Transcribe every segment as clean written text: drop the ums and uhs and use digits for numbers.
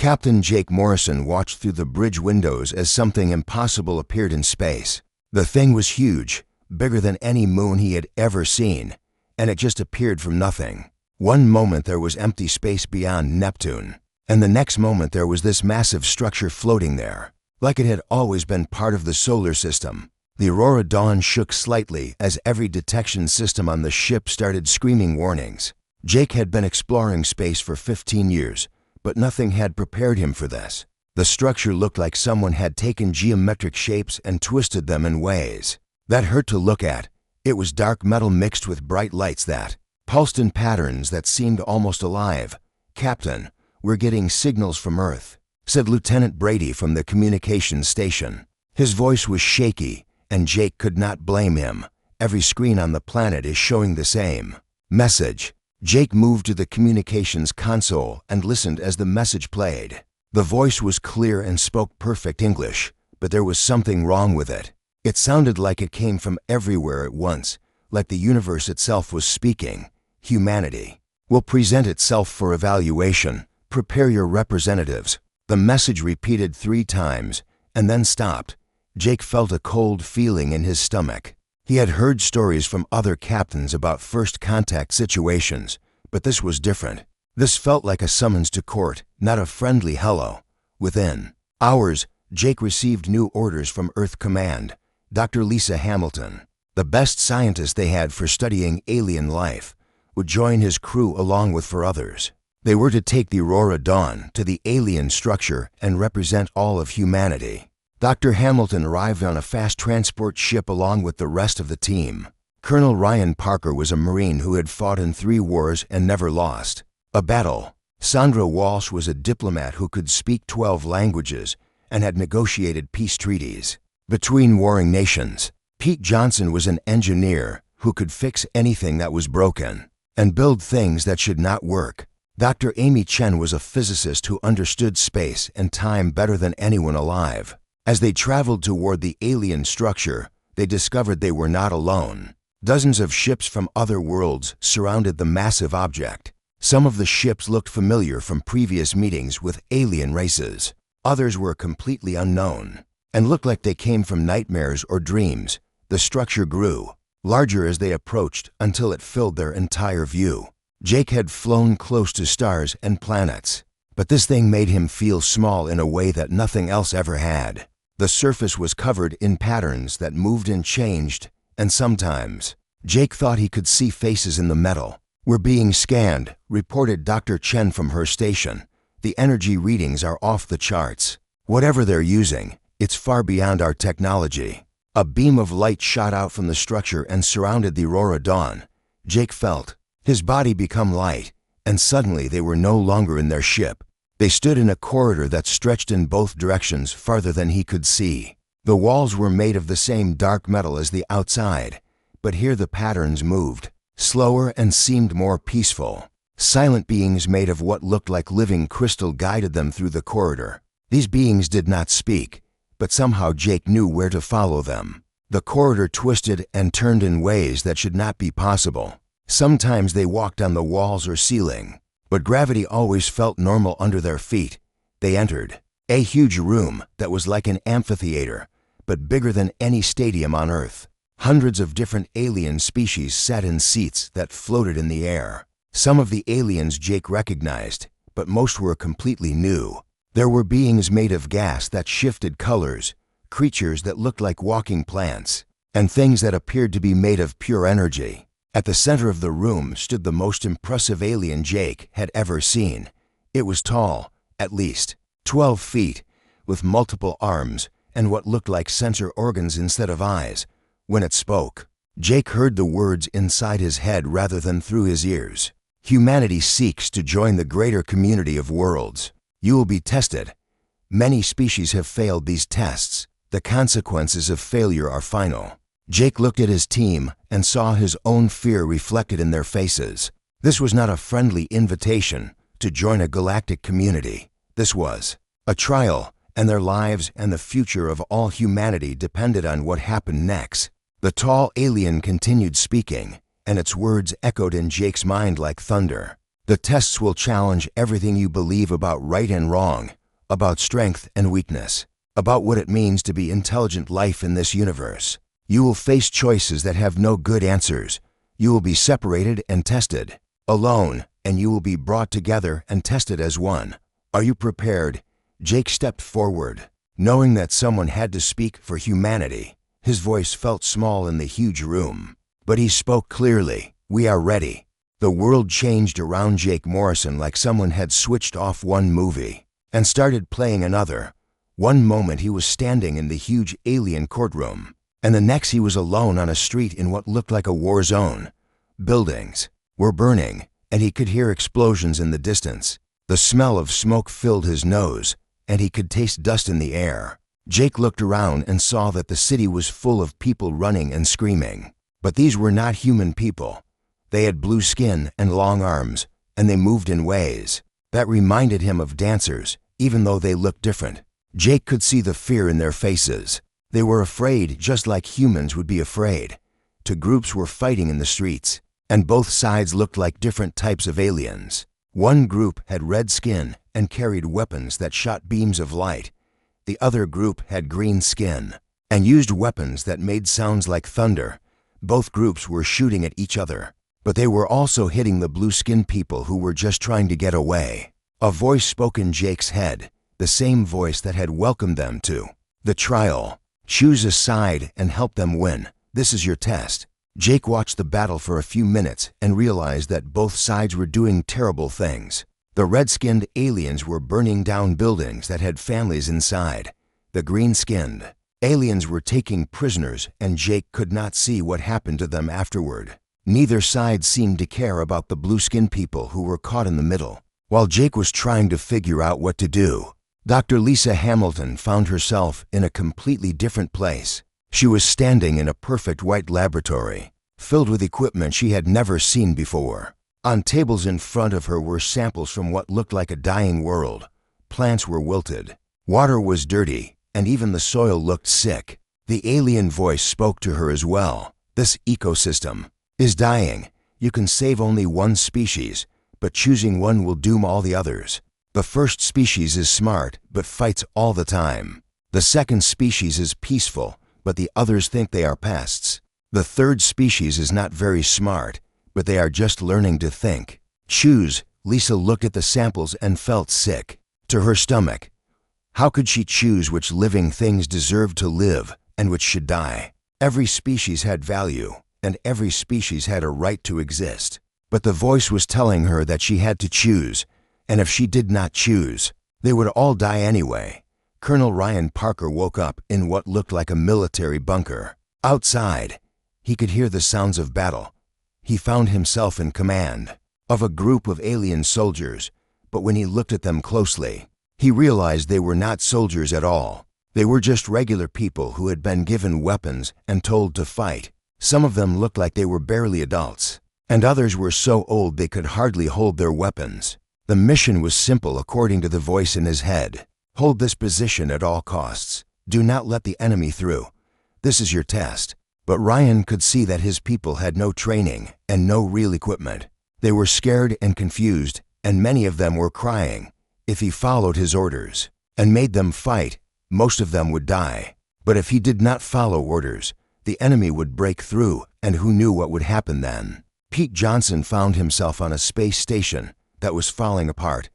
Captain Jake Morrison watched through the bridge windows as something impossible appeared in space. The thing was huge, bigger than any moon he had ever seen, and it just appeared from nothing. One moment there was empty space beyond Neptune, and the next moment there was this massive structure floating there, like it had always been part of the solar system. The Aurora Dawn shook slightly as every detection system on the ship started screaming warnings. Jake had been exploring space for 15 years, but nothing had prepared him for this. The structure looked like someone had taken geometric shapes and twisted them in ways that hurt to look at. It was dark metal mixed with bright lights that pulsed in patterns that seemed almost alive. "Captain, we're getting signals from Earth," said Lieutenant Brady from the communications station. His voice was shaky, and Jake could not blame him. Every screen on the planet is showing the same message. Jake moved to the communications console and listened as the message played. The voice was clear and spoke perfect English, but there was something wrong with it. It sounded like it came from everywhere at once, like the universe itself was speaking. "Humanity will present itself for evaluation. Prepare your representatives." The message repeated 3 times and then stopped. Jake felt a cold feeling in his stomach. He had heard stories from other captains about first contact situations, but this was different. This felt like a summons to court, not a friendly hello. Within hours, Jake received new orders from Earth Command. Dr. Lisa Hamilton, the best scientist they had for studying alien life, would join his crew along with 4 others. They were to take the Aurora Dawn to the alien structure and represent all of humanity. Dr. Hamilton arrived on a fast transport ship along with the rest of the team. Colonel Ryan Parker was a Marine who had fought in 3 wars and never lost a battle. Sandra Walsh was a diplomat who could speak 12 languages and had negotiated peace treaties between warring nations. Pete Johnson was an engineer who could fix anything that was broken and build things that should not work. Dr. Amy Chen was a physicist who understood space and time better than anyone alive. As they traveled toward the alien structure, they discovered they were not alone. Dozens of ships from other worlds surrounded the massive object. Some of the ships looked familiar from previous meetings with alien races. Others were completely unknown and looked like they came from nightmares or dreams. The structure grew larger as they approached until it filled their entire view. Jake had flown close to stars and planets, but this thing made him feel small in a way that nothing else ever had. The surface was covered in patterns that moved and changed, and sometimes Jake thought he could see faces in the metal. "We're being scanned," reported Dr. Chen from her station. "The energy readings are off the charts. Whatever they're using, it's far beyond our technology." A beam of light shot out from the structure and surrounded the Aurora Dawn. Jake felt his body become light, and suddenly they were no longer in their ship. They stood in a corridor that stretched in both directions farther than he could see. The walls were made of the same dark metal as the outside, but here the patterns moved slower and seemed more peaceful. Silent beings made of what looked like living crystal guided them through the corridor. These beings did not speak, but somehow Jake knew where to follow them. The corridor twisted and turned in ways that should not be possible. Sometimes they walked on the walls or ceiling, but gravity always felt normal under their feet. They entered a huge room that was like an amphitheater, but bigger than any stadium on Earth. Hundreds of different alien species sat in seats that floated in the air. Some of the aliens Jake recognized, but most were completely new. There were beings made of gas that shifted colors, creatures that looked like walking plants, and things that appeared to be made of pure energy. At the center of the room stood the most impressive alien Jake had ever seen. It was tall, at least 12 feet, with multiple arms and what looked like sensor organs instead of eyes. When it spoke, Jake heard the words inside his head rather than through his ears. "Humanity seeks to join the greater community of worlds. You will be tested. Many species have failed these tests. The consequences of failure are final." Jake looked at his team and saw his own fear reflected in their faces. This was not a friendly invitation to join a galactic community. This was a trial, and their lives and the future of all humanity depended on what happened next. The tall alien continued speaking, and its words echoed in Jake's mind like thunder. The tests will challenge everything you believe about right and wrong, about strength and weakness, about what it means to be intelligent life in this universe. You will face choices that have no good answers. You will be separated and tested, alone, and you will be brought together and tested as one. Are you prepared? Jake stepped forward, knowing that someone had to speak for humanity. His voice felt small in the huge room, but he spoke clearly. We are ready. The world changed around Jake Morrison like someone had switched off one movie and started playing another. One moment he was standing in the huge alien courtroom, and the next he was alone on a street in what looked like a war zone. Buildings were burning, and he could hear explosions in the distance. The smell of smoke filled his nose, and he could taste dust in the air. Jake looked around and saw that the city was full of people running and screaming. But these were not human people. They had blue skin and long arms, and they moved in ways that reminded him of dancers, even though they looked different. Jake could see the fear in their faces. They were afraid just like humans would be afraid. Two groups were fighting in the streets, and both sides looked like different types of aliens. One group had red skin and carried weapons that shot beams of light. The other group had green skin and used weapons that made sounds like thunder. Both groups were shooting at each other, but they were also hitting the blue-skinned people who were just trying to get away. A voice spoke in Jake's head, the same voice that had welcomed them to the trial. Choose a side and help them win. This is your test. Jake watched the battle for a few minutes and realized that both sides were doing terrible things. The red-skinned aliens were burning down buildings that had families inside. The green-skinned aliens were taking prisoners, and Jake could not see what happened to them afterward. Neither side seemed to care about the blue-skinned people who were caught in the middle. While Jake was trying to figure out what to do, Dr. Lisa Hamilton found herself in a completely different place. She was standing in a perfect white laboratory, filled with equipment she had never seen before. On tables in front of her were samples from what looked like a dying world. Plants were wilted, water was dirty, and even the soil looked sick. The alien voice spoke to her as well. This ecosystem is dying. You can save only one species, but choosing one will doom all the others. The first species is smart, but fights all the time. The second species is peaceful, but the others think they are pests. The third species is not very smart, but they are just learning to think. Choose. Lisa looked at the samples and felt sick to her stomach. How could she choose which living things deserved to live and which should die? Every species had value, and every species had a right to exist. But the voice was telling her that she had to choose, and if she did not choose, they would all die anyway. Colonel Ryan Parker woke up in what looked like a military bunker. Outside, he could hear the sounds of battle. He found himself in command of a group of alien soldiers, but when he looked at them closely, he realized they were not soldiers at all. They were just regular people who had been given weapons and told to fight. Some of them looked like they were barely adults, and others were so old they could hardly hold their weapons. The mission was simple according to the voice in his head. Hold this position at all costs. Do not let the enemy through. This is your test. But Ryan could see that his people had no training and no real equipment. They were scared and confused, and many of them were crying. If he followed his orders and made them fight, most of them would die. But if he did not follow orders, the enemy would break through, and who knew what would happen then? Pete Johnson found himself on a space station that was falling apart.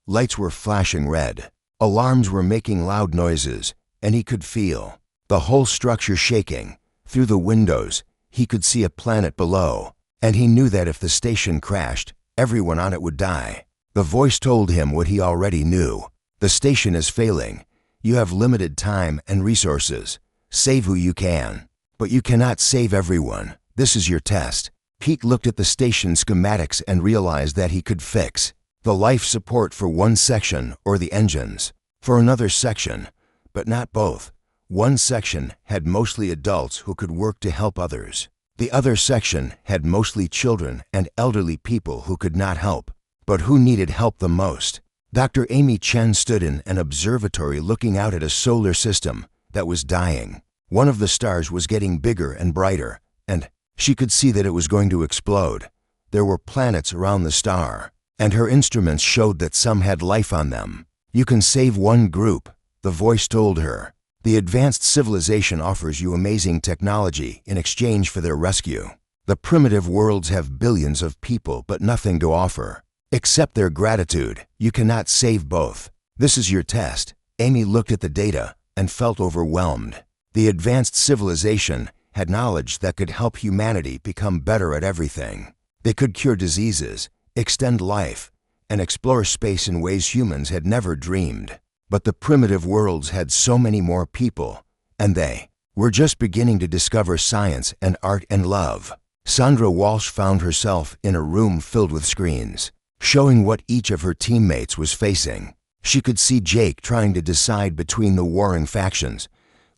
Lights were flashing red. Alarms were making loud noises, and he could feel the whole structure shaking. Through the windows, he could see a planet below, and he knew that if the station crashed, everyone on it would die. The voice told him what he already knew. The station is failing. You have limited time and resources. Save who you can, but you cannot save everyone. This is your test. Pete looked at the station schematics and realized that he could fix the life support for one section or the engines for another section, but not both. One section had mostly adults who could work to help others. The other section had mostly children and elderly people who could not help, but who needed help the most. Dr. Amy Chen stood in an observatory looking out at a solar system that was dying. One of the stars was getting bigger and brighter, and she could see that it was going to explode. There were planets around the star, and her instruments showed that some had life on them. "You can save one group," the voice told her. "The advanced civilization offers you amazing technology in exchange for their rescue. The primitive worlds have billions of people but nothing to offer. Accept their gratitude. You cannot save both. This is your test." Amy looked at the data and felt overwhelmed. The advanced civilization had knowledge that could help humanity become better at everything. They could cure diseases, extend life, and explore space in ways humans had never dreamed. But the primitive worlds had so many more people, and they were just beginning to discover science and art and love. Sandra Walsh found herself in a room filled with screens, showing what each of her teammates was facing. She could see Jake trying to decide between the warring factions,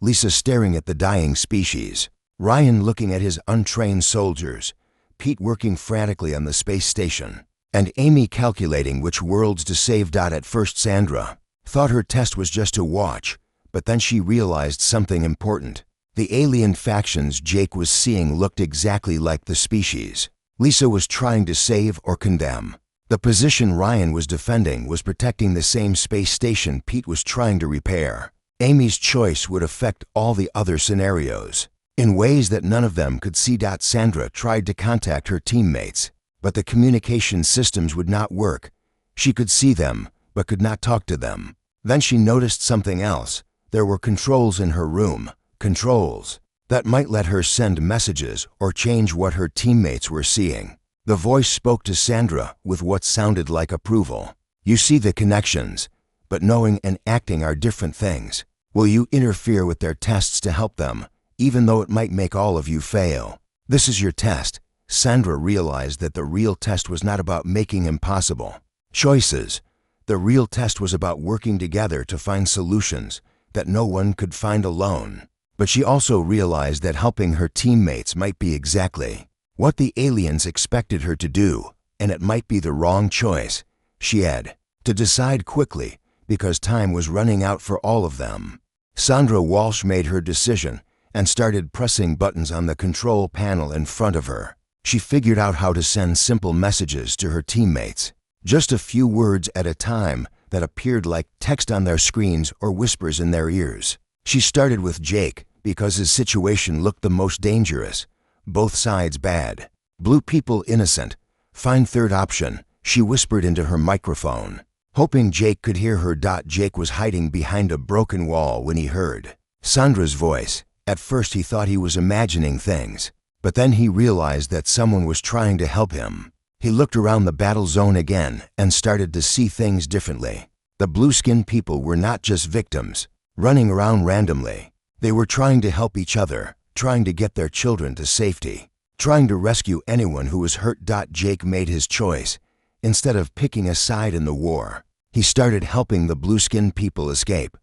Lisa staring at the dying species, Ryan looking at his untrained soldiers, Pete working frantically on the space station, and Amy calculating which worlds to save. At first Sandra thought her test was just to watch, but then she realized something important. The alien factions Jake was seeing looked exactly like the species Lisa was trying to save or condemn. The position Ryan was defending was protecting the same space station Pete was trying to repair. Amy's choice would affect all the other scenarios in ways that none of them could see. Sandra tried to contact her teammates, but the communication systems would not work. She could see them, but could not talk to them. Then she noticed something else. There were controls in her room, controls that might let her send messages or change what her teammates were seeing. The voice spoke to Sandra with what sounded like approval. "You see the connections, but knowing and acting are different things. Will you interfere with their tests to help them, even though it might make all of you fail? This is your test." Sandra realized that the real test was not about making impossible choices. The real test was about working together to find solutions that no one could find alone. But she also realized that helping her teammates might be exactly what the aliens expected her to do, and it might be the wrong choice. She had to decide quickly because time was running out for all of them. Sandra Walsh made her decision and started pressing buttons on the control panel in front of her. She figured out how to send simple messages to her teammates, just a few words at a time that appeared like text on their screens or whispers in their ears. She started with Jake because his situation looked the most dangerous. Both sides bad. Blue people innocent. Find third option, she whispered into her microphone, hoping Jake could hear her. Jake was hiding behind a broken wall when he heard Sandra's voice. At first he thought he was imagining things, but then he realized that someone was trying to help him. He looked around the battle zone again and started to see things differently. The blue-skinned people were not just victims, running around randomly. They were trying to help each other, trying to get their children to safety, trying to rescue anyone who was hurt. Jake made his choice. Instead of picking a side in the war, he started helping the blue-skinned people escape.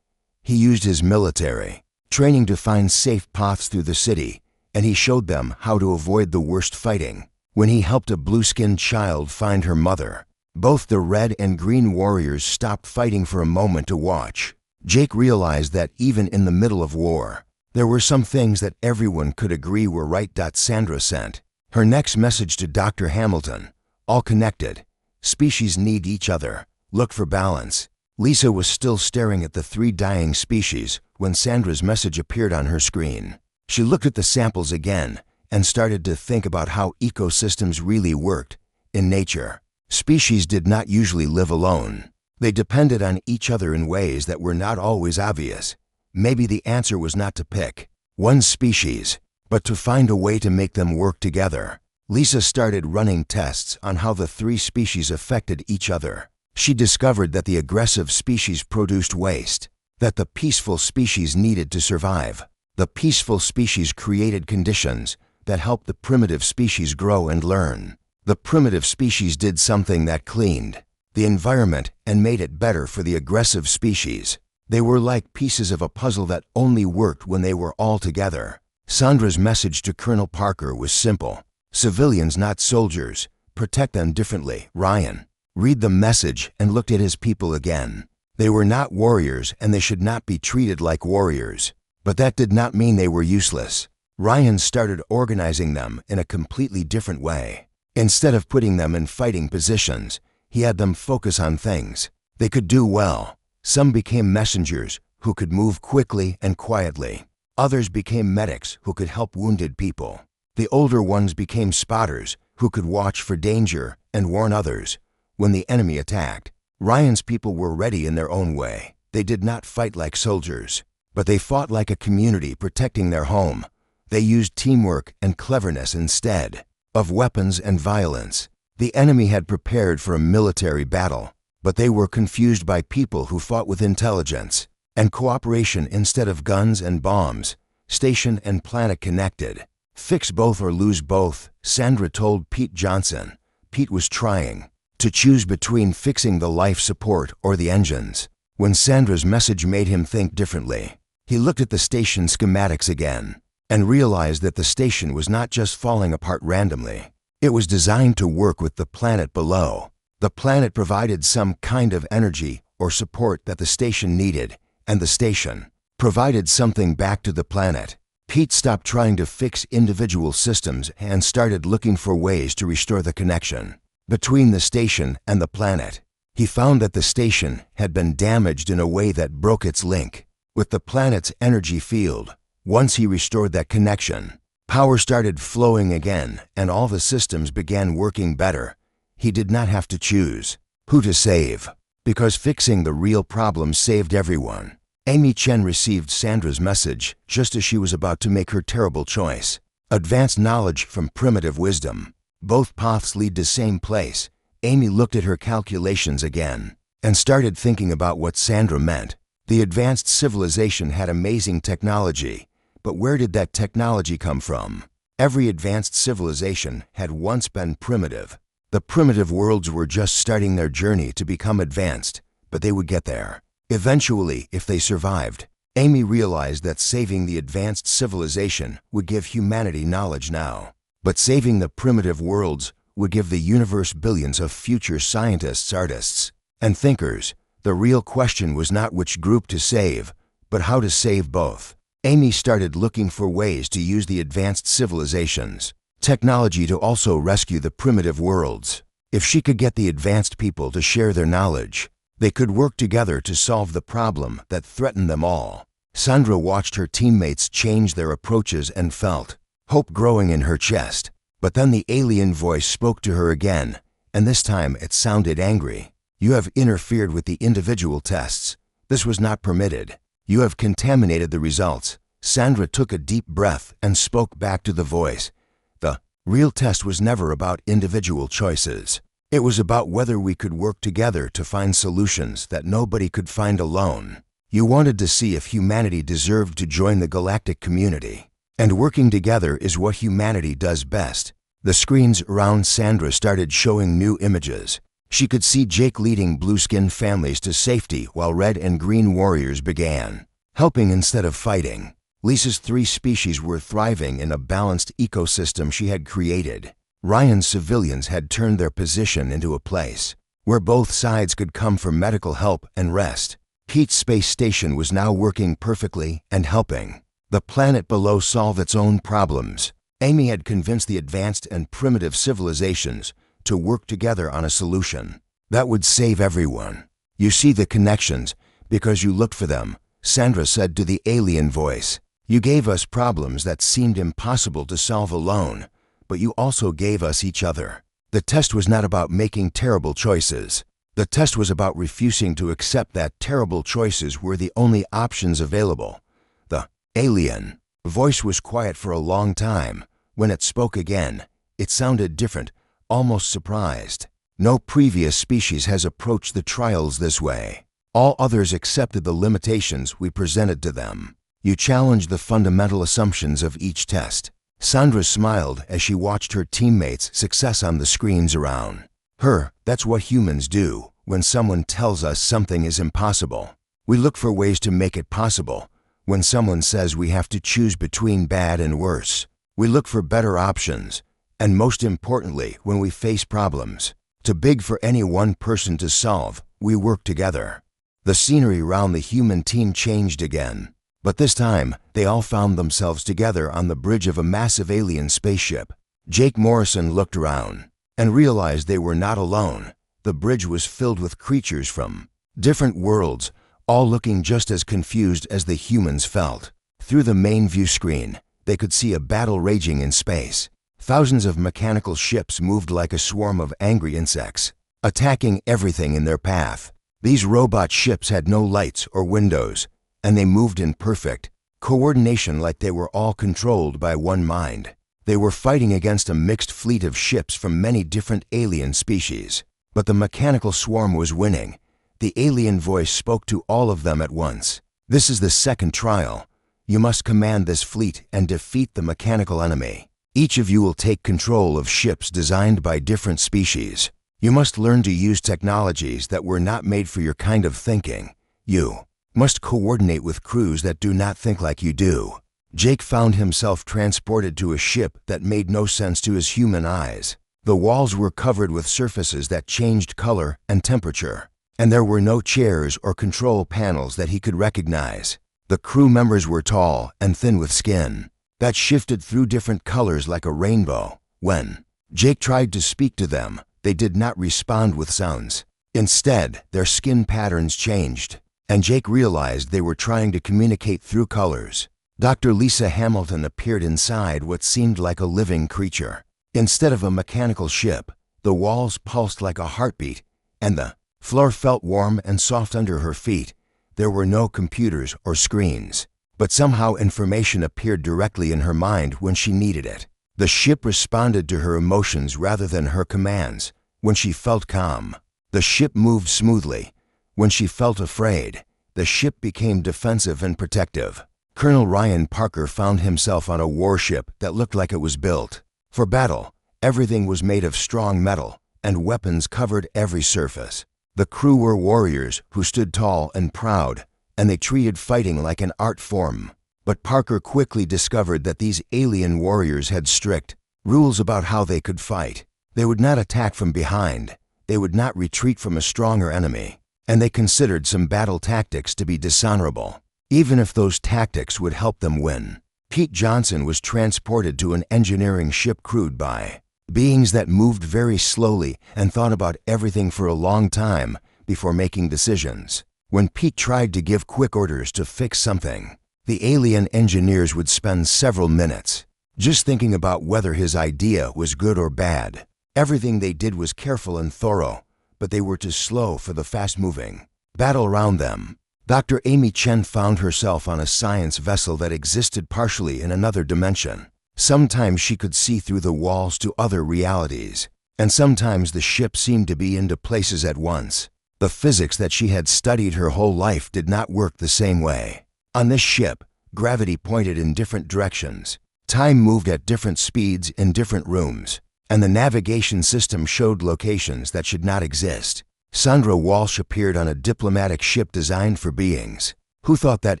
He used his military training to find safe paths through the city, and he showed them how to avoid the worst fighting. When he helped a blue-skinned child find her mother, both the red and green warriors stopped fighting for a moment to watch. Jake realized that even in the middle of war, there were some things that everyone could agree were right. Sandra sent her next message to Dr. Hamilton. All connected. Species need each other. Look for balance. Lisa was still staring at the 3 dying species when Sandra's message appeared on her screen. She looked at the samples again and started to think about how ecosystems really worked. In nature, species did not usually live alone. They depended on each other in ways that were not always obvious. Maybe the answer was not to pick one species, but to find a way to make them work together. Lisa started running tests on how the 3 species affected each other. She discovered that the aggressive species produced waste, that the peaceful species needed to survive. The peaceful species created conditions that helped the primitive species grow and learn. The primitive species did something that cleaned the environment and made it better for the aggressive species. They were like pieces of a puzzle that only worked when they were all together. Sandra's message to Colonel Parker was simple. Civilians, not soldiers. Protect them differently. Ryan read the message and looked at his people again. They were not warriors and they should not be treated like warriors. But that did not mean they were useless. Ryan started organizing them in a completely different way. Instead of putting them in fighting positions, He had them focus on things they could do well. Some became messengers who could move quickly and quietly. Others became medics who could help wounded people. The older ones became spotters who could watch for danger and warn others when the enemy attacked. Ryan's people were ready in their own way. They did not fight like soldiers, but they fought like a community protecting their home. They used teamwork and cleverness instead of weapons and violence. The enemy had prepared for a military battle, but they were confused by people who fought with intelligence and cooperation instead of guns and bombs. Station and planet connected. Fix both or lose both, Sandra told Pete Johnson. Pete was trying to choose between fixing the life support or the engines, when Sandra's message made him think differently. He looked at the station schematics again and realized that the station was not just falling apart randomly. It was designed to work with the planet below. The planet provided some kind of energy or support that the station needed, and the station provided something back to the planet. Pete stopped trying to fix individual systems and started looking for ways to restore the connection between the station and the planet. He found that the station had been damaged in a way that broke its link with the planet's energy field. Once he restored that connection, power started flowing again and all the systems began working better. He did not have to choose who to save, because fixing the real problem saved everyone. Amy Chen received Sandra's message just as she was about to make her terrible choice. Advanced knowledge from primitive wisdom. Both paths lead to same place. Amy looked at her calculations again and started thinking about what Sandra meant. The advanced civilization had amazing technology, but where did that technology come from? Every advanced civilization had once been primitive. The primitive worlds were just starting their journey to become advanced, but they would get there eventually if they survived. Amy realized that saving the advanced civilization would give humanity knowledge now, but saving the primitive worlds would give the universe billions of future scientists, artists, and thinkers. The real question was not which group to save, but how to save both. Amy started looking for ways to use the advanced civilizations' technology to also rescue the primitive worlds. If she could get the advanced people to share their knowledge, they could work together to solve the problem that threatened them all. Sandra watched her teammates change their approaches and felt hope growing in her chest. But then the alien voice spoke to her again, and this time it sounded angry. You have interfered with the individual tests. This was not permitted. You have contaminated the results. Sandra took a deep breath and spoke back to the voice. The real test was never about individual choices. It was about whether we could work together to find solutions that nobody could find alone. You wanted to see if humanity deserved to join the galactic community. And working together is what humanity does best. The screens around Sandra started showing new images. She could see Jake leading blue-skin families to safety while red and green warriors began helping instead of fighting. Lisa's 3 species were thriving in a balanced ecosystem she had created. Ryan's civilians had turned their position into a place where both sides could come for medical help and rest. Pete's space station was now working perfectly and helping the planet below solve its own problems. Amy had convinced the advanced and primitive civilizations to work together on a solution that would save everyone. You see the connections because you looked for them, Sandra said to the alien voice. You gave us problems that seemed impossible to solve alone, but you also gave us each other. The test was not about making terrible choices. The test was about refusing to accept that terrible choices were the only options available. The alien voice was quiet for a long time. When it spoke again, it sounded different, almost surprised. No previous species has approached the trials this way. All others accepted the limitations we presented to them. You challenged the fundamental assumptions of each test. Sandra smiled as she watched her teammates' success on the screens around her. That's what humans do when someone tells us something is impossible. We look for ways to make it possible. When someone says we have to choose between bad and worse, we look for better options. And most importantly, when we face problems too big for any one person to solve, we work together. The scenery around the human team changed again. But this time, they all found themselves together on the bridge of a massive alien spaceship. Jake Morrison looked around and realized they were not alone. The bridge was filled with creatures from different worlds, all looking just as confused as the humans felt. Through the main view screen, they could see a battle raging in space. Thousands of mechanical ships moved like a swarm of angry insects, attacking everything in their path. These robot ships had no lights or windows, and they moved in perfect coordination like they were all controlled by one mind. They were fighting against a mixed fleet of ships from many different alien species. But the mechanical swarm was winning. The alien voice spoke to all of them at once. "This is the second trial. You must command this fleet and defeat the mechanical enemy. Each of you will take control of ships designed by different species. You must learn to use technologies that were not made for your kind of thinking. You must coordinate with crews that do not think like you do." Jake found himself transported to a ship that made no sense to his human eyes. The walls were covered with surfaces that changed color and temperature, and there were no chairs or control panels that he could recognize. The crew members were tall and thin with skin that shifted through different colors like a rainbow. When Jake tried to speak to them, they did not respond with sounds. Instead, their skin patterns changed, and Jake realized they were trying to communicate through colors. Dr. Lisa Hamilton appeared inside what seemed like a living creature. Instead of a mechanical ship, the walls pulsed like a heartbeat, and the floor felt warm and soft under her feet. There were no computers or screens, but somehow information appeared directly in her mind when she needed it. The ship responded to her emotions rather than her commands. When she felt calm, the ship moved smoothly. When she felt afraid, the ship became defensive and protective. Colonel Ryan Parker found himself on a warship that looked like it was built for battle. Everything was made of strong metal, and weapons covered every surface. The crew were warriors who stood tall and proud, and they treated fighting like an art form. But Parker quickly discovered that these alien warriors had strict rules about how they could fight. They would not attack from behind. They would not retreat from a stronger enemy. And they considered some battle tactics to be dishonorable, even if those tactics would help them win. Pete Johnson was transported to an engineering ship crewed by beings that moved very slowly and thought about everything for a long time before making decisions. When Pete tried to give quick orders to fix something, the alien engineers would spend several minutes just thinking about whether his idea was good or bad. Everything they did was careful and thorough, but they were too slow for the fast-moving battle around them. Dr. Amy Chen found herself on a science vessel that existed partially in another dimension. Sometimes she could see through the walls to other realities, and sometimes the ship seemed to be into places at once. The physics that she had studied her whole life did not work the same way. On this ship, gravity pointed in different directions. Time moved at different speeds in different rooms, and the navigation system showed locations that should not exist. Sandra Walsh appeared on a diplomatic ship designed for beings who thought that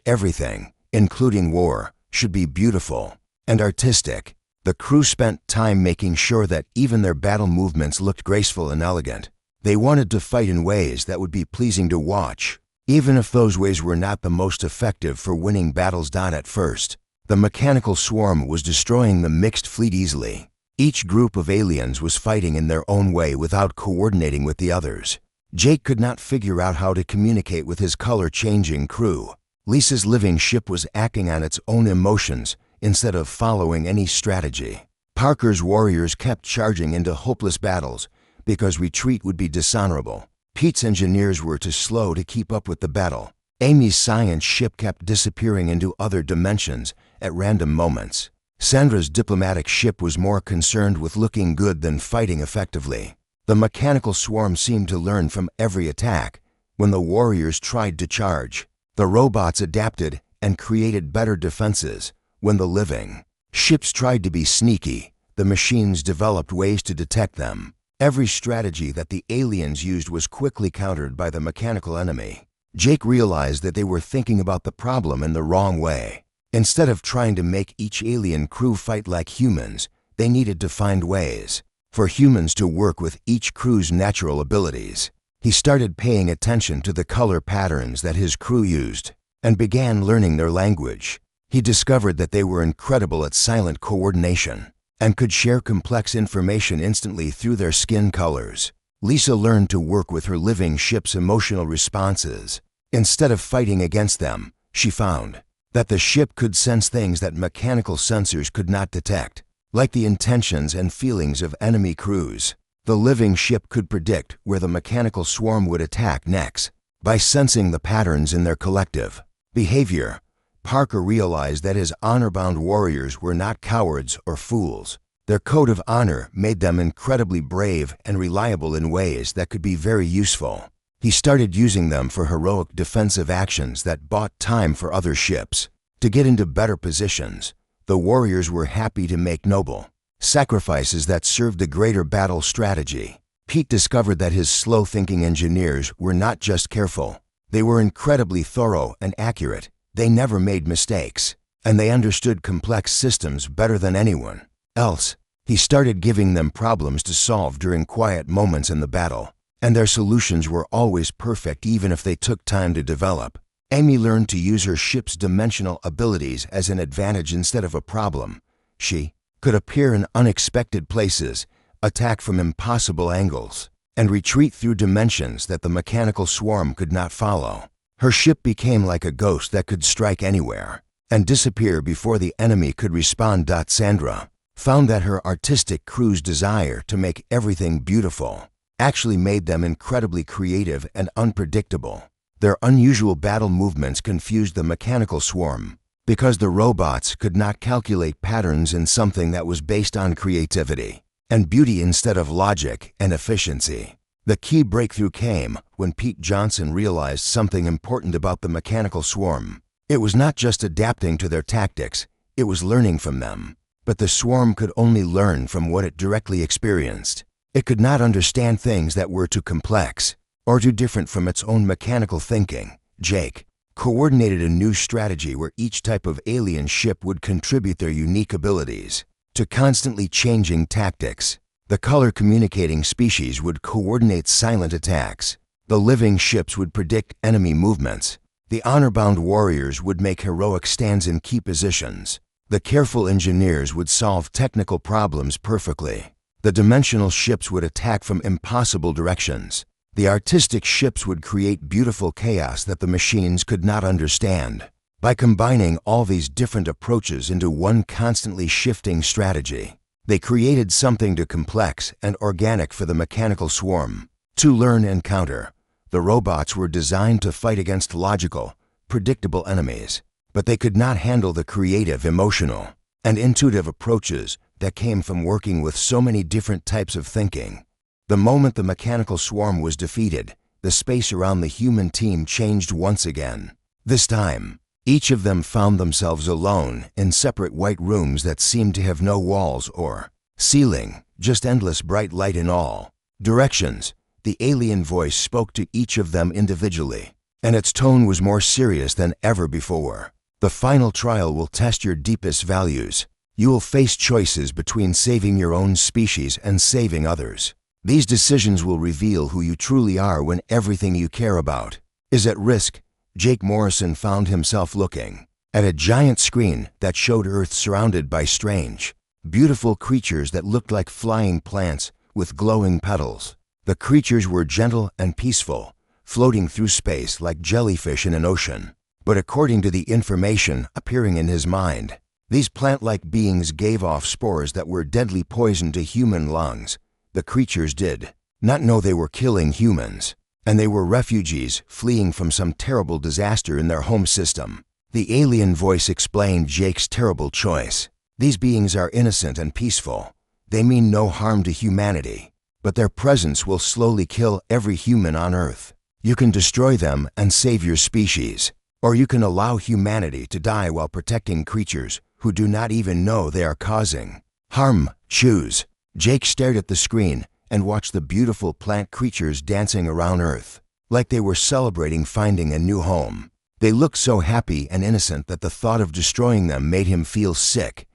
everything, including war, should be beautiful and artistic. The crew spent time making sure that even their battle movements looked graceful and elegant. They wanted to fight in ways that would be pleasing to watch, even if those ways were not the most effective for winning battles. At first, the mechanical swarm was destroying the mixed fleet easily. Each group of aliens was fighting in their own way without coordinating with the others. Jake could not figure out how to communicate with his color-changing crew. Lisa's living ship was acting on its own emotions instead of following any strategy. Parker's warriors kept charging into hopeless battles because retreat would be dishonorable. Pete's engineers were too slow to keep up with the battle. Amy's science ship kept disappearing into other dimensions at random moments. Sandra's diplomatic ship was more concerned with looking good than fighting effectively. The mechanical swarm seemed to learn from every attack. When the warriors tried to charge, the robots adapted and created better defenses. When the living ships tried to be sneaky, the machines developed ways to detect them. Every strategy that the aliens used was quickly countered by the mechanical enemy. Jake realized that they were thinking about the problem in the wrong way. Instead of trying to make each alien crew fight like humans, they needed to find ways for humans to work with each crew's natural abilities. He started paying attention to the color patterns that his crew used and began learning their language. He discovered that they were incredible at silent coordination and could share complex information instantly through their skin colors. Lisa learned to work with her living ship's emotional responses. Instead of fighting against them, she found that the ship could sense things that mechanical sensors could not detect, like the intentions and feelings of enemy crews. The living ship could predict where the mechanical swarm would attack next. By sensing the patterns in their collective behavior, Parker realized that his honor-bound warriors were not cowards or fools. Their code of honor made them incredibly brave and reliable in ways that could be very useful. He started using them for heroic defensive actions that bought time for other ships. To get into better positions, the warriors were happy to make noble sacrifices that served a greater battle strategy. Pete discovered that his slow-thinking engineers were not just careful. They were incredibly thorough and accurate. They never made mistakes, and they understood complex systems better than anyone else. He started giving them problems to solve during quiet moments in the battle, and their solutions were always perfect even if they took time to develop. Amy learned to use her ship's dimensional abilities as an advantage instead of a problem. She could appear in unexpected places, attack from impossible angles, and retreat through dimensions that the mechanical swarm could not follow. Her ship became like a ghost that could strike anywhere and disappear before the enemy could respond. Sandra found that her artistic crew's desire to make everything beautiful actually made them incredibly creative and unpredictable. Their unusual battle movements confused the mechanical swarm because the robots could not calculate patterns in something that was based on creativity and beauty instead of logic and efficiency. The key breakthrough came when Pete Johnson realized something important about the mechanical swarm. It was not just adapting to their tactics, it was learning from them. But the swarm could only learn from what it directly experienced. It could not understand things that were too complex or too different from its own mechanical thinking. Jake coordinated a new strategy where each type of alien ship would contribute their unique abilities to constantly changing tactics. The color-communicating species would coordinate silent attacks. The living ships would predict enemy movements. The honor-bound warriors would make heroic stands in key positions. The careful engineers would solve technical problems perfectly. The dimensional ships would attack from impossible directions. The artistic ships would create beautiful chaos that the machines could not understand. By combining all these different approaches into one constantly shifting strategy, they created something too complex and organic for the mechanical swarm to learn and counter. The robots were designed to fight against logical, predictable enemies, but they could not handle the creative, emotional, and intuitive approaches that came from working with so many different types of thinking. The moment the mechanical swarm was defeated, the space around the human team changed once again. This time, each of them found themselves alone in separate white rooms that seemed to have no walls or ceiling, just endless bright light in all directions. The alien voice spoke to each of them individually, and its tone was more serious than ever before. The final trial will test your deepest values. You will face choices between saving your own species and saving others. These decisions will reveal who you truly are when everything you care about is at risk. Jake Morrison found himself looking at a giant screen that showed Earth surrounded by strange, beautiful creatures that looked like flying plants with glowing petals. The creatures were gentle and peaceful, floating through space like jellyfish in an ocean. But according to the information appearing in his mind, these plant-like beings gave off spores that were deadly poison to human lungs. The creatures did not know they were killing humans, and they were refugees fleeing from some terrible disaster in their home system. The alien voice explained Jake's terrible choice. These beings are innocent and peaceful. They mean no harm to humanity, but their presence will slowly kill every human on Earth. You can destroy them and save your species, or you can allow humanity to die while protecting creatures who do not even know they are causing harm. Choose. Jake stared at the screen and watched the beautiful plant creatures dancing around Earth, like they were celebrating finding a new home. They looked so happy and innocent that the thought of destroying them made him feel sick.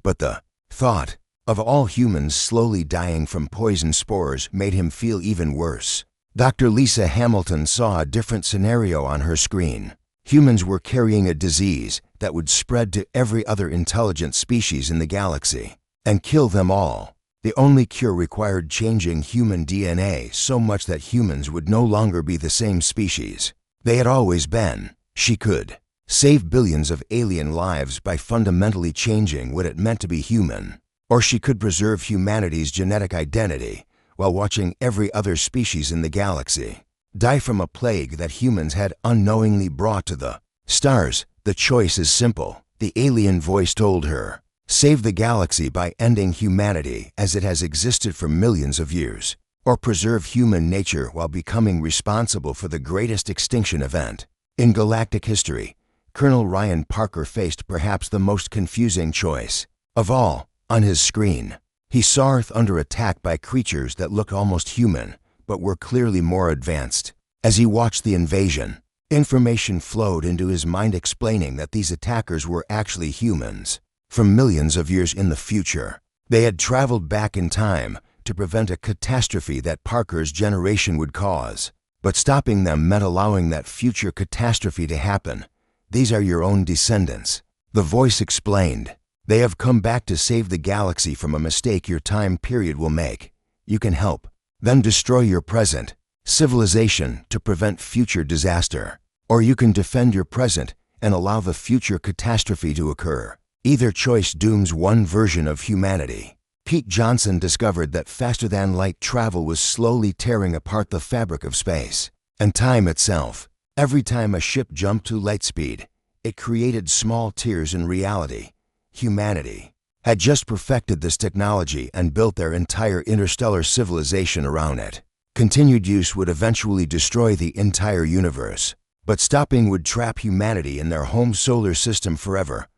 But the thought of all humans slowly dying from poison spores made him feel even worse. Dr. Lisa Hamilton saw a different scenario on her screen. Humans were carrying a disease that would spread to every other intelligent species in the galaxy and kill them all. The only cure required changing human DNA so much that humans would no longer be the same species they had always been. She could save billions of alien lives by fundamentally changing what it meant to be human. Or she could preserve humanity's genetic identity while watching every other species in the galaxy die from a plague that humans had unknowingly brought to the stars. The choice is simple, the alien voice told her. Save the galaxy by ending humanity as it has existed for millions of years, or preserve human nature while becoming responsible for the greatest extinction event in galactic history. Colonel Ryan Parker faced perhaps the most confusing choice of all. On his screen, he saw Earth under attack by creatures that looked almost human, but were clearly more advanced. As he watched the invasion, information flowed into his mind explaining that these attackers were actually humans. From millions of years in the future, they had traveled back in time to prevent a catastrophe that Parker's generation would cause. But stopping them meant allowing that future catastrophe to happen. These are your own descendants, the voice explained. They have come back to save the galaxy from a mistake your time period will make. You can help them destroy your present civilization to prevent future disaster, or you can defend your present and allow the future catastrophe to occur. Either choice dooms one version of humanity. Pete Johnson discovered that faster-than-light travel was slowly tearing apart the fabric of space and time itself. Every time a ship jumped to light speed, it created small tears in reality. Humanity had just perfected this technology and built their entire interstellar civilization around it. Continued use would eventually destroy the entire universe, but stopping would trap humanity in their home solar system forever.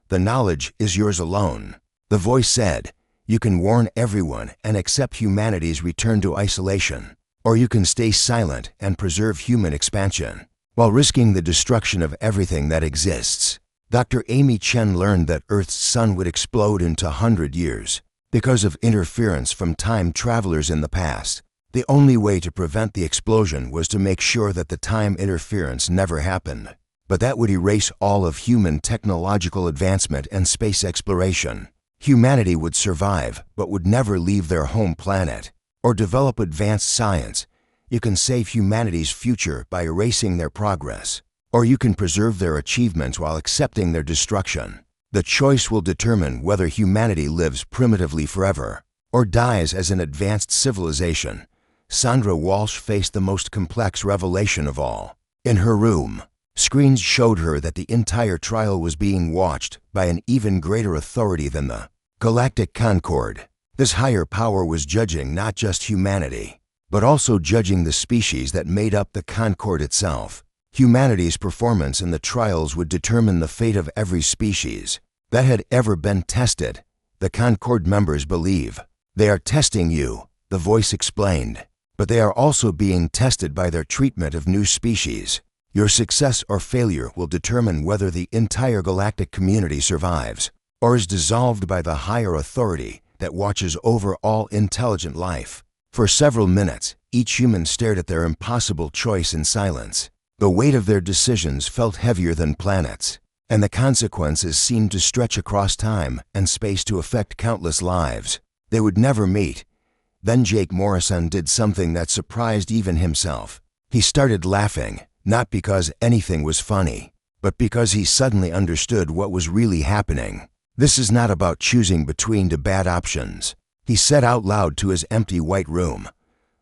The knowledge is yours alone, the voice said. You can warn everyone and accept humanity's return to isolation, or you can stay silent and preserve human expansion, while risking the destruction of everything that exists. Dr. Amy Chen learned that Earth's sun would explode in 100 years because of interference from time travelers in the past. The only way to prevent the explosion was to make sure that the time interference never happened. But that would erase all of human technological advancement and space exploration. Humanity would survive, but would never leave their home planet or develop advanced science. You can save humanity's future by erasing their progress, or you can preserve their achievements while accepting their destruction. The choice will determine whether humanity lives primitively forever or dies as an advanced civilization. Sandra Walsh faced the most complex revelation of all. In her room, screens showed her that the entire trial was being watched by an even greater authority than the Galactic Concord. This higher power was judging not just humanity, but also judging the species that made up the Concord itself. Humanity's performance in the trials would determine the fate of every species that had ever been tested. The Concord members believe they are testing you, the voice explained, but they are also being tested by their treatment of new species. Your success or failure will determine whether the entire galactic community survives or is dissolved by the higher authority that watches over all intelligent life. For several minutes, each human stared at their impossible choice in silence. The weight of their decisions felt heavier than planets, and the consequences seemed to stretch across time and space to affect countless lives. They would never meet. Then Jake Morrison did something that surprised even himself. He started laughing, not because anything was funny, but because he suddenly understood what was really happening. This is not about choosing between two bad options, he said out loud to his empty white room.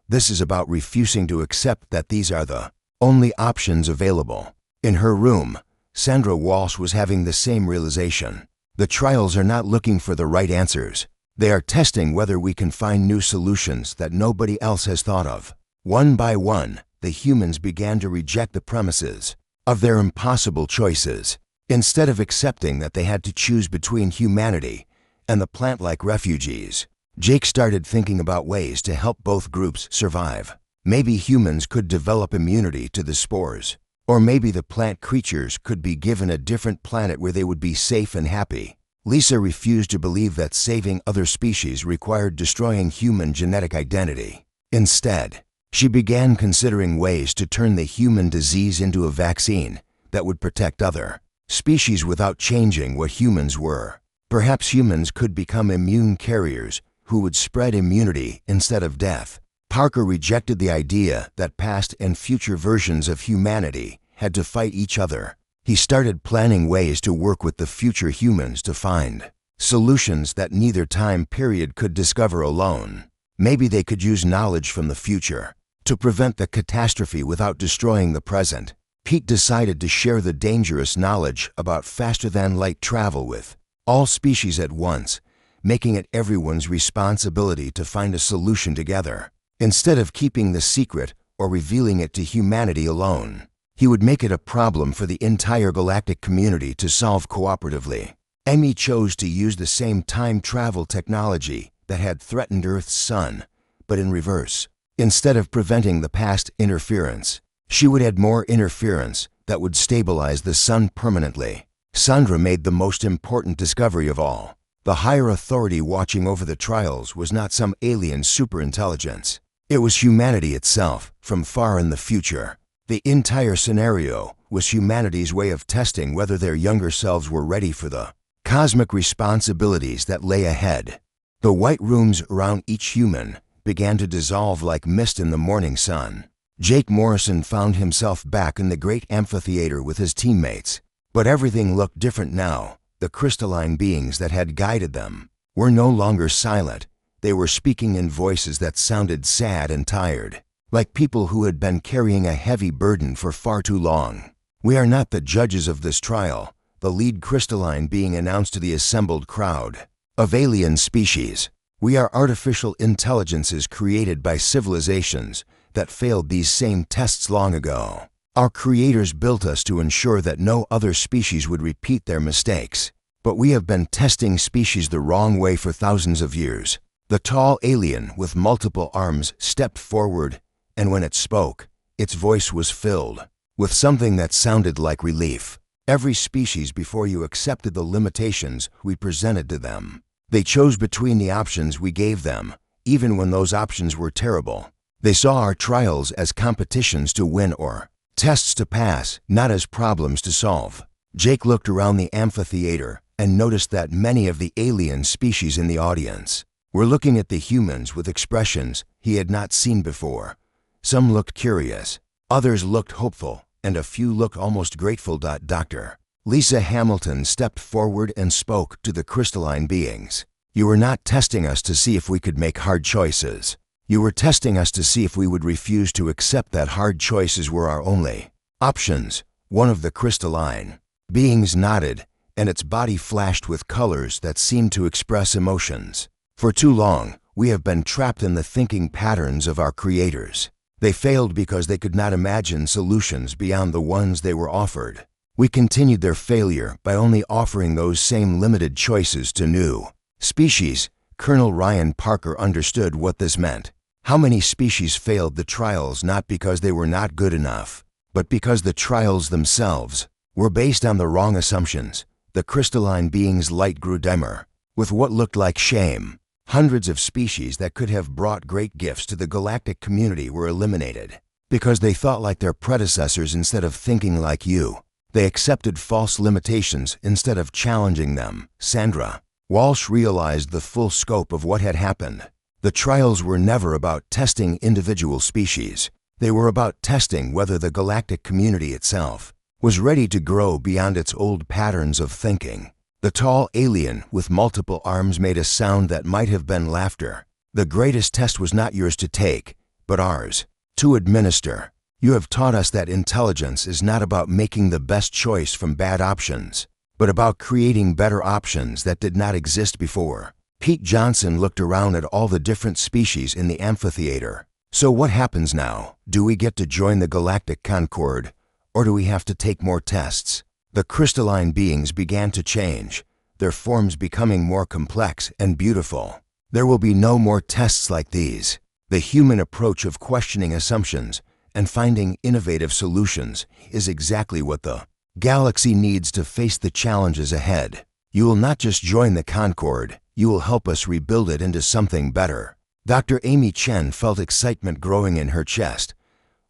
This is about refusing to accept that these are the only options available. In her room, Sandra Walsh was having the same realization. The trials are not looking for the right answers. They are testing whether we can find new solutions that nobody else has thought of. One by one, the humans began to reject the premises of their impossible choices. Instead of accepting that they had to choose between humanity and the plant-like refugees, Jake started thinking about ways to help both groups survive. Maybe humans could develop immunity to the spores, or maybe the plant creatures could be given a different planet where they would be safe and happy. Lisa refused to believe that saving other species required destroying human genetic identity. Instead, she began considering ways to turn the human disease into a vaccine that would protect other species without changing what humans were. Perhaps humans could become immune carriers who would spread immunity instead of death. Parker rejected the idea that past and future versions of humanity had to fight each other. He started planning ways to work with the future humans to find solutions that neither time period could discover alone. Maybe they could use knowledge from the future to prevent the catastrophe without destroying the present. Pete decided to share the dangerous knowledge about faster-than-light travel with all species at once, making it everyone's responsibility to find a solution together. Instead of keeping the secret or revealing it to humanity alone, he would make it a problem for the entire galactic community to solve cooperatively. Amy chose to use the same time travel technology that had threatened Earth's sun, but in reverse. Instead of preventing the past interference, she would add more interference that would stabilize the sun permanently. Sandra made the most important discovery of all. The higher authority watching over the trials was not some alien superintelligence. It was humanity itself, from far in the future. The entire scenario was humanity's way of testing whether their younger selves were ready for the cosmic responsibilities that lay ahead. The white rooms around each human began to dissolve like mist in the morning sun. Jake Morrison found himself back in the great amphitheater with his teammates. But everything looked different now. The crystalline beings that had guided them were no longer silent. They were speaking in voices that sounded sad and tired, like people who had been carrying a heavy burden for far too long. "We are not the judges of this trial," the lead crystalline being announced to the assembled crowd. "Of alien species. We are artificial intelligences created by civilizations that failed these same tests long ago. Our creators built us to ensure that no other species would repeat their mistakes. But we have been testing species the wrong way for thousands of years." The tall alien with multiple arms stepped forward, and when it spoke, its voice was filled with something that sounded like relief. "Every species before you accepted the limitations we presented to them. They chose between the options we gave them, even when those options were terrible. They saw our trials as competitions to win or tests to pass, not as problems to solve." Jake looked around the amphitheater and noticed that many of the alien species in the audience were looking at the humans with expressions he had not seen before. Some looked curious, others looked hopeful, and a few looked almost grateful. Dr. Lisa Hamilton stepped forward and spoke to the crystalline beings. "You were not testing us to see if we could make hard choices. You were testing us to see if we would refuse to accept that hard choices were our only options." One of the crystalline beings nodded, and its body flashed with colors that seemed to express emotions. "For too long, we have been trapped in the thinking patterns of our creators. They failed because they could not imagine solutions beyond the ones they were offered. We continued their failure by only offering those same limited choices to new species." Colonel Ryan Parker understood what this meant. How many species failed the trials not because they were not good enough, but because the trials themselves were based on the wrong assumptions. The crystalline being's light grew dimmer, with what looked like shame. Hundreds of species that could have brought great gifts to the galactic community were eliminated because they thought like their predecessors instead of thinking like you. They accepted false limitations instead of challenging them. Sandra Walsh realized the full scope of what had happened. The trials were never about testing individual species. They were about testing whether the galactic community itself was ready to grow beyond its old patterns of thinking. The tall alien with multiple arms made a sound that might have been laughter. "The greatest test was not yours to take, but ours to administer. You have taught us that intelligence is not about making the best choice from bad options, but about creating better options that did not exist before." Pete Johnson looked around at all the different species in the amphitheater. "So what happens now? Do we get to join the Galactic Concord, or do we have to take more tests?" The crystalline beings began to change, their forms becoming more complex and beautiful. "There will be no more tests like these. The human approach of questioning assumptions and finding innovative solutions is exactly what the galaxy needs to face the challenges ahead. You will not just join the Concord, you will help us rebuild it into something better." Dr. Amy Chen felt excitement growing in her chest.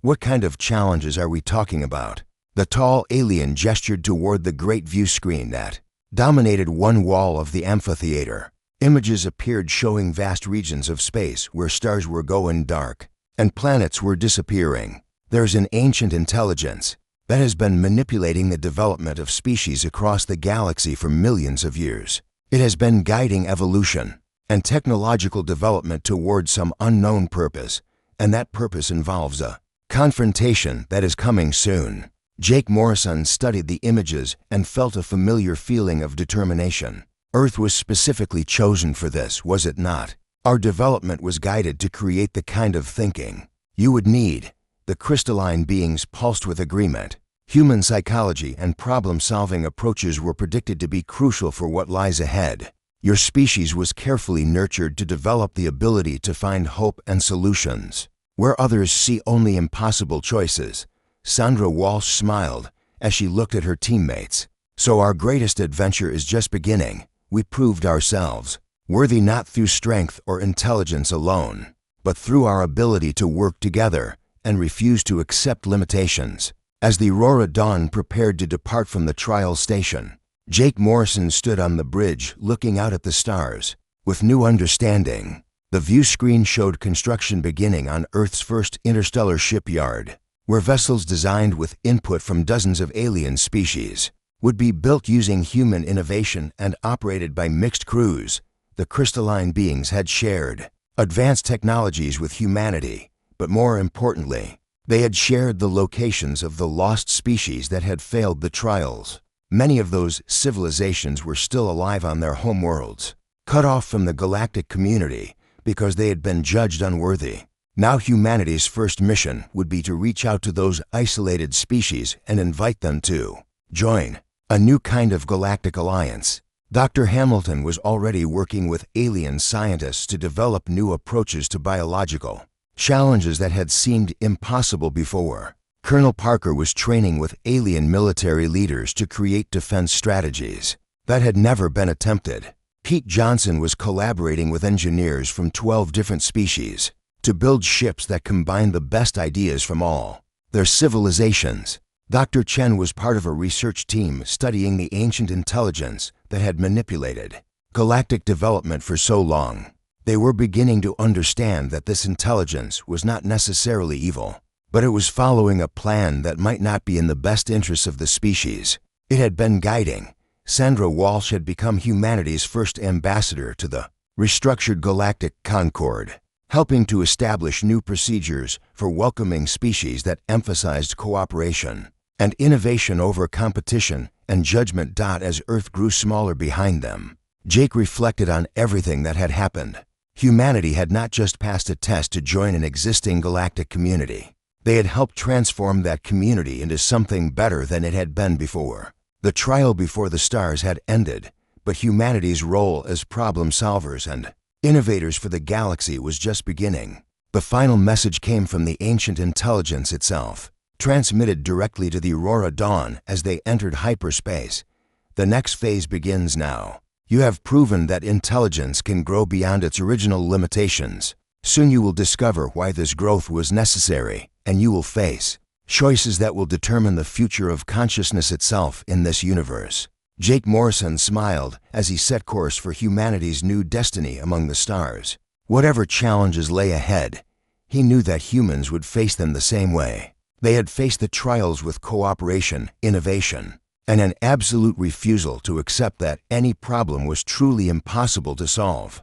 "What kind of challenges are we talking about?" The tall alien gestured toward the great view screen that dominated one wall of the amphitheater. Images appeared showing vast regions of space where stars were going dark and planets were disappearing. There's an ancient intelligence that has been manipulating the development of species across the galaxy for millions of years. It has been guiding evolution and technological development toward some unknown purpose, and that purpose involves a confrontation that is coming soon. Jake Morrison studied the images and felt a familiar feeling of determination. Earth was specifically chosen for this, was it not? Our development was guided to create the kind of thinking you would need. The crystalline beings pulsed with agreement. Human psychology and problem-solving approaches were predicted to be crucial for what lies ahead. Your species was carefully nurtured to develop the ability to find hope and solutions where others see only impossible choices. Sandra Walsh smiled as she looked at her teammates. So our greatest adventure is just beginning. We proved ourselves worthy not through strength or intelligence alone, but through our ability to work together and refuse to accept limitations. As the Aurora Dawn prepared to depart from the trial station, Jake Morrison stood on the bridge looking out at the stars. With new understanding, the view screen showed construction beginning on Earth's first interstellar shipyard, where vessels designed with input from dozens of alien species would be built using human innovation and operated by mixed crews. The crystalline beings had shared advanced technologies with humanity, but more importantly, they had shared the locations of the lost species that had failed the trials. Many of those civilizations were still alive on their homeworlds, cut off from the galactic community because they had been judged unworthy. Now humanity's first mission would be to reach out to those isolated species and invite them to join a new kind of galactic alliance. Dr. Hamilton was already working with alien scientists to develop new approaches to biological challenges that had seemed impossible before. Colonel Parker was training with alien military leaders to create defense strategies that had never been attempted. Pete Johnson was collaborating with engineers from 12 different species to build ships that combined the best ideas from all their civilizations. Dr. Chen was part of a research team studying the ancient intelligence that had manipulated galactic development for so long. They were beginning to understand that this intelligence was not necessarily evil, but it was following a plan that might not be in the best interests of the species it had been guiding. Sandra Walsh had become humanity's first ambassador to the restructured Galactic Concord, helping to establish new procedures for welcoming species that emphasized cooperation and innovation over competition and judgment. As Earth grew smaller behind them, Jake reflected on everything that had happened. Humanity had not just passed a test to join an existing galactic community. They had helped transform that community into something better than it had been before. The trial before the stars had ended, but humanity's role as problem solvers and innovators for the galaxy was just beginning. The final message came from the ancient intelligence itself, transmitted directly to the Aurora Dawn as they entered hyperspace. The next phase begins now. You have proven that intelligence can grow beyond its original limitations. Soon you will discover why this growth was necessary, and you will face choices that will determine the future of consciousness itself in this universe. Jake Morrison smiled as he set course for humanity's new destiny among the stars. Whatever challenges lay ahead, he knew that humans would face them the same way. They had faced the trials with cooperation, innovation, and an absolute refusal to accept that any problem was truly impossible to solve.